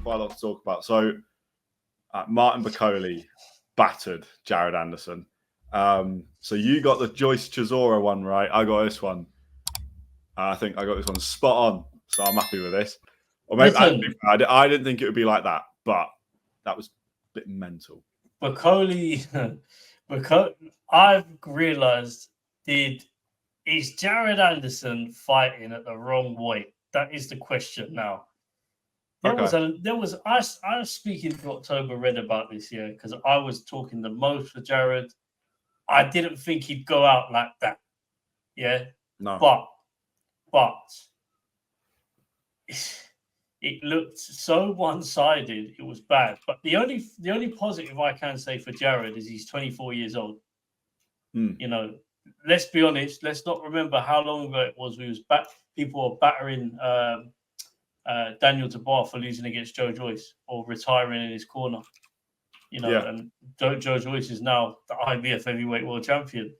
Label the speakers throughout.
Speaker 1: quite a lot to talk about. So Martin Bakole battered Jared Anderson. So you got the Joyce Chisora one right. I got this one. I think I got this one spot on. So I'm happy with this. Or maybe I didn't think it would be like that, but that was a bit mental.
Speaker 2: Bakole, I've realised, is Jared Anderson fighting at the wrong weight? That is the question now. I was speaking to October Red about this, because I was talking the most for Jared. I didn't think he'd go out like that. Yeah.
Speaker 1: No.
Speaker 2: But it looked so one-sided. It was bad. But the only positive I can say for Jared is he's 24 years old. You know, let's be honest. Let's not remember how long ago it was. People were battering Daniel Dubois for losing against Joe Joyce or retiring in his corner. You know, and Joe Joyce is now the IBF heavyweight world champion.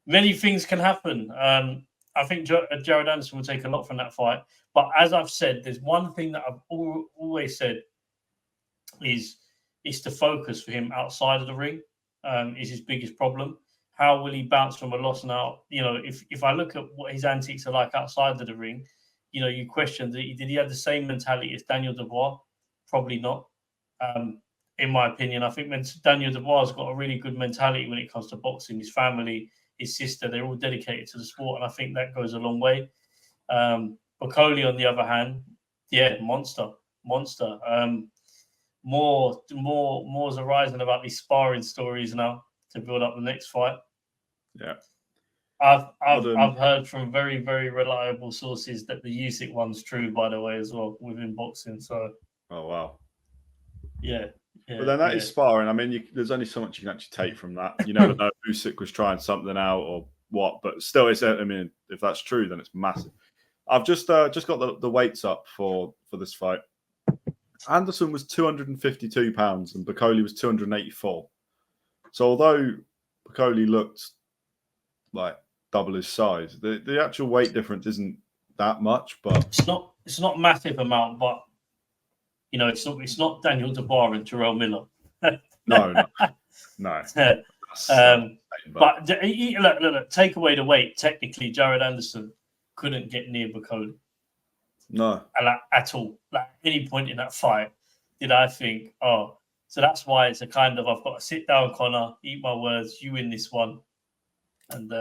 Speaker 2: Many things can happen. I think Jared Anderson will take a lot from that fight. But as I've said, there's one thing that I've always said is the focus for him outside of the ring is his biggest problem. How will he bounce from a loss now? You know, if I look at what his antics are like outside of the ring, you know, you question, did he have the same mentality as Daniel Dubois? Probably not. In my opinion, I think Daniel Dubois has got a really good mentality when it comes to boxing. His family, his sister, they're all dedicated to the sport, and I think that goes a long way. Bakole, on the other hand, monster. More's arising about these sparring stories now to build up the next fight.
Speaker 1: Yeah,
Speaker 2: I've heard from very, very reliable sources that the Usyk one's true, by the way, as well within boxing. So,
Speaker 1: oh wow,
Speaker 2: yeah.
Speaker 1: But then that is sparring. I mean, there's only so much you can actually take from that. You never know if Usyk was trying something out or what, but still, I mean, if that's true, then it's massive. I've just got the weights up for this fight. Anderson was 252 pounds and Bakole was 284. So although Bakole looked like double his size, the actual weight difference isn't that much. But
Speaker 2: it's not massive amount, but you know, it's not Daniel Dubois and Terrell Miller.
Speaker 1: No.
Speaker 2: But look, take away the weight. Technically, Jared Anderson couldn't get near Bakole.
Speaker 1: No.
Speaker 2: At all. Like, at any point in that fight, did I think, so that's why it's a kind of, I've got to sit down, Connor, eat my words, you win this one. And,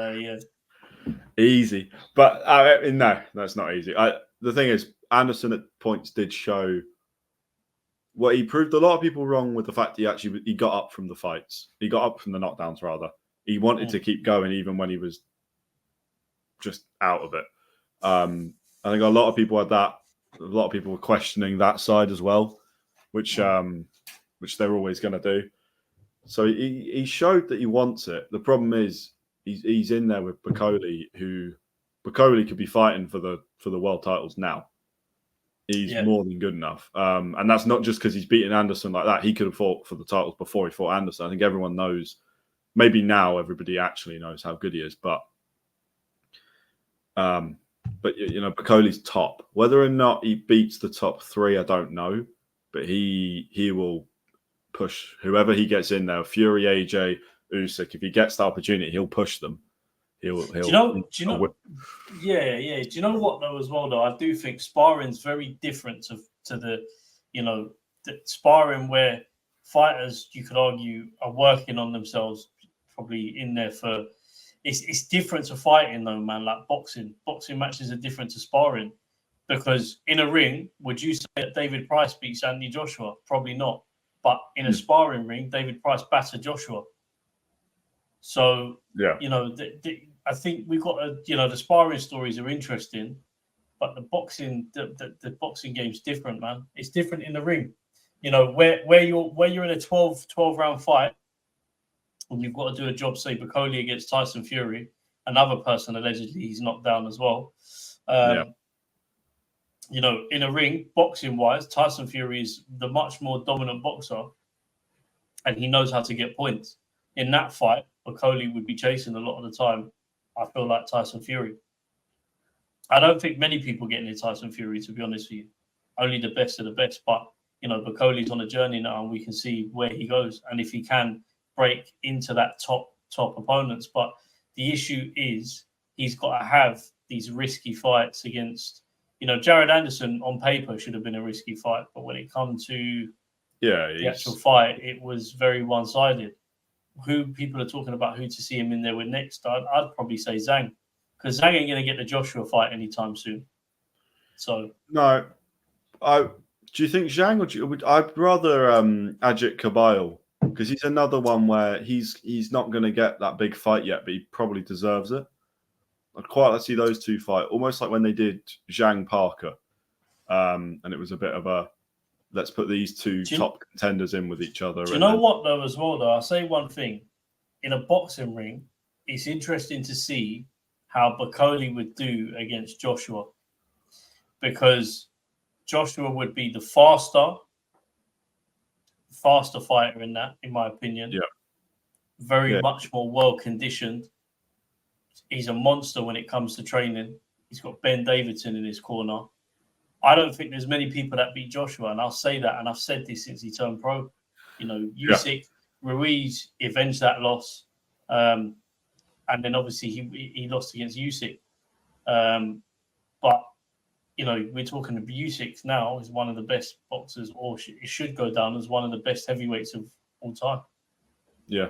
Speaker 1: Easy. But, no, that's not easy. The thing is, Anderson at points did show... Well, he proved a lot of people wrong with the fact he got up from the fights. He got up from the knockdowns, rather. He wanted to keep going even when he was just out of it. I think a lot of people had that. A lot of people were questioning that side as well, which they're always going to do. So he showed that he wants it. The problem is he's in there with Bakole, who Bakole could be fighting for the world titles now. He's more than good enough. And that's not just because he's beaten Anderson like that. He could have fought for the titles before he fought Anderson. I think everyone knows, maybe now everybody actually knows how good he is. But you know, Bakole's top. Whether or not he beats the top three, I don't know. But he will push whoever he gets in there. Fury, AJ, Usyk. If he gets the opportunity, he'll push them. He'll.
Speaker 2: Do you know? Yeah. Do you know what though? As well, though, I do think sparring's very different to the, you know, the sparring where fighters, you could argue, are working on themselves, probably in there for. It's different to fighting though, man. Like boxing matches are different to sparring, because in a ring, would you say that David Price beats Anthony Joshua? Probably not. But in a sparring ring, David Price battered Joshua. So you know, I think we've got the sparring stories are interesting, but the boxing game's different, man. It's different in the ring. You know, where you're in a 12 round fight, and you've got to do a job, say Bakole against Tyson Fury, another person allegedly he's knocked down as well. You know, in a ring, boxing wise, Tyson Fury is the much more dominant boxer, and he knows how to get points. In that fight, Bakole would be chasing a lot of the time. I feel like Tyson Fury. I don't think many people get near Tyson Fury, to be honest with you. Only the best of the best. But Bakole's on a journey now, and we can see where he goes, and if he can break into that top opponents. But the issue is he's got to have these risky fights against, Jared Anderson on paper should have been a risky fight, but when it comes to the actual fight, it was very one-sided. Who people are talking about who to see him in there with next, I'd probably say Zhang, because Zhang ain't going to get the Joshua fight anytime soon. So
Speaker 1: no, do you think Zhang, or I'd rather Ajit Kabayel, because he's another one where he's not going to get that big fight yet, but he probably deserves it. I'd quite like to see those two fight, almost like when they did Zhang Parker, and it was a bit of a let's put these two top contenders in with each other.
Speaker 2: Do you know what though as well though? I'll say one thing. In a boxing ring, it's interesting to see how Bakole would do against Joshua, because Joshua would be the faster fighter in that, in my opinion.
Speaker 1: Yeah.
Speaker 2: Very much more well conditioned. He's a monster when it comes to training. He's got Ben Davidson in his corner. I don't think there's many people that beat Joshua, and I'll say that, and I've said this since he turned pro. Usyk, Ruiz avenged that loss, and then obviously he lost against Usyk. But we're talking about Usyk now is one of the best boxers, or it should go down as one of the best heavyweights of all time.
Speaker 1: Yeah.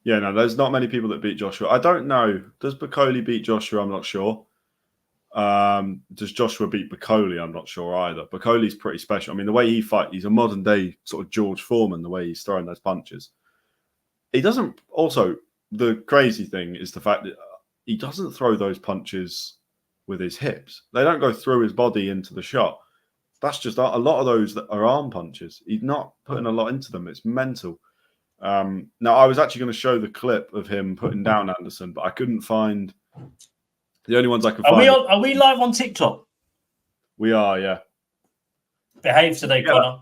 Speaker 1: Yeah, no, there's not many people that beat Joshua. I don't know. Does Bakole beat Joshua? I'm not sure. Does Joshua beat Bakole? I'm not sure either. Bakole's pretty special. I mean, the way he fights, he's a modern day sort of George Foreman, the way he's throwing those punches. He doesn't, also, the crazy thing is the fact that he doesn't throw those punches with his hips. They don't go through his body into the shot. That's just a lot of those that are arm punches. He's not putting a lot into them. It's mental. Now, I was actually going to show the clip of him putting down Anderson, but I couldn't find the only ones I could find.
Speaker 2: Are we live on TikTok?
Speaker 1: We are, yeah.
Speaker 2: Behave today, Connor.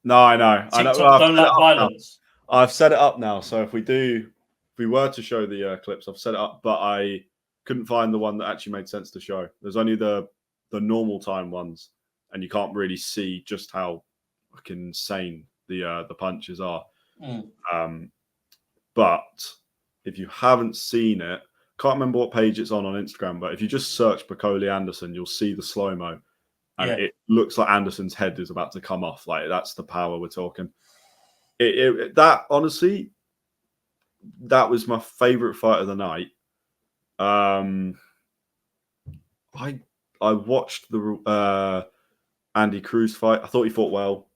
Speaker 1: No, I know.
Speaker 2: TikTok don't like violence.
Speaker 1: I've set it up now, so if we were to show the clips, I've set it up, but I couldn't find the one that actually made sense to show. There's only the normal time ones, and you can't really see just how fucking insane the punches are. But if you haven't seen it, can't remember what page it's on Instagram, but if you just search Bakole Anderson, you'll see the slow-mo, and it looks like Anderson's head is about to come off. Like, that's the power we're talking. That honestly, that was my favorite fight of the night. I watched the Andy Cruz fight. I thought he fought well.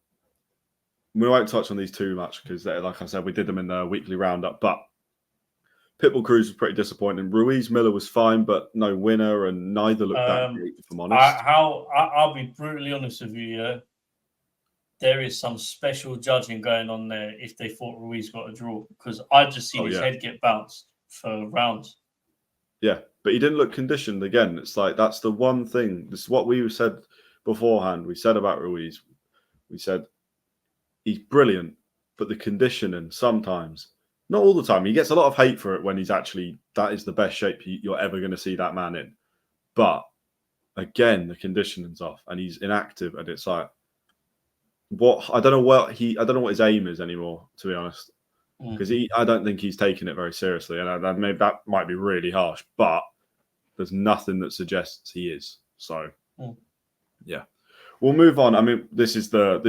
Speaker 1: We won't touch on these too much because, like I said, we did them in the weekly roundup. But Pitbull Cruz was pretty disappointing. Ruiz Miller was fine, but no winner, and neither looked that great, if I'm honest.
Speaker 2: I'll be brutally honest with you. Yeah, there is some special judging going on there if they thought Ruiz got a draw, because I just seen his head get bounced for rounds.
Speaker 1: Yeah, but he didn't look conditioned again. It's like, that's the one thing. This is what we said beforehand. We said about Ruiz. We said he's brilliant, but the conditioning sometimes, not all the time. He gets a lot of hate for it when he's actually, that is the best shape you're ever going to see that man in. But again, the conditioning's off and he's inactive, and it's like, I don't know what his aim is anymore, to be honest. Because I don't think he's taking it very seriously, and maybe that might be really harsh, but there's nothing that suggests he is. So, yeah, we'll move on. I mean, this is the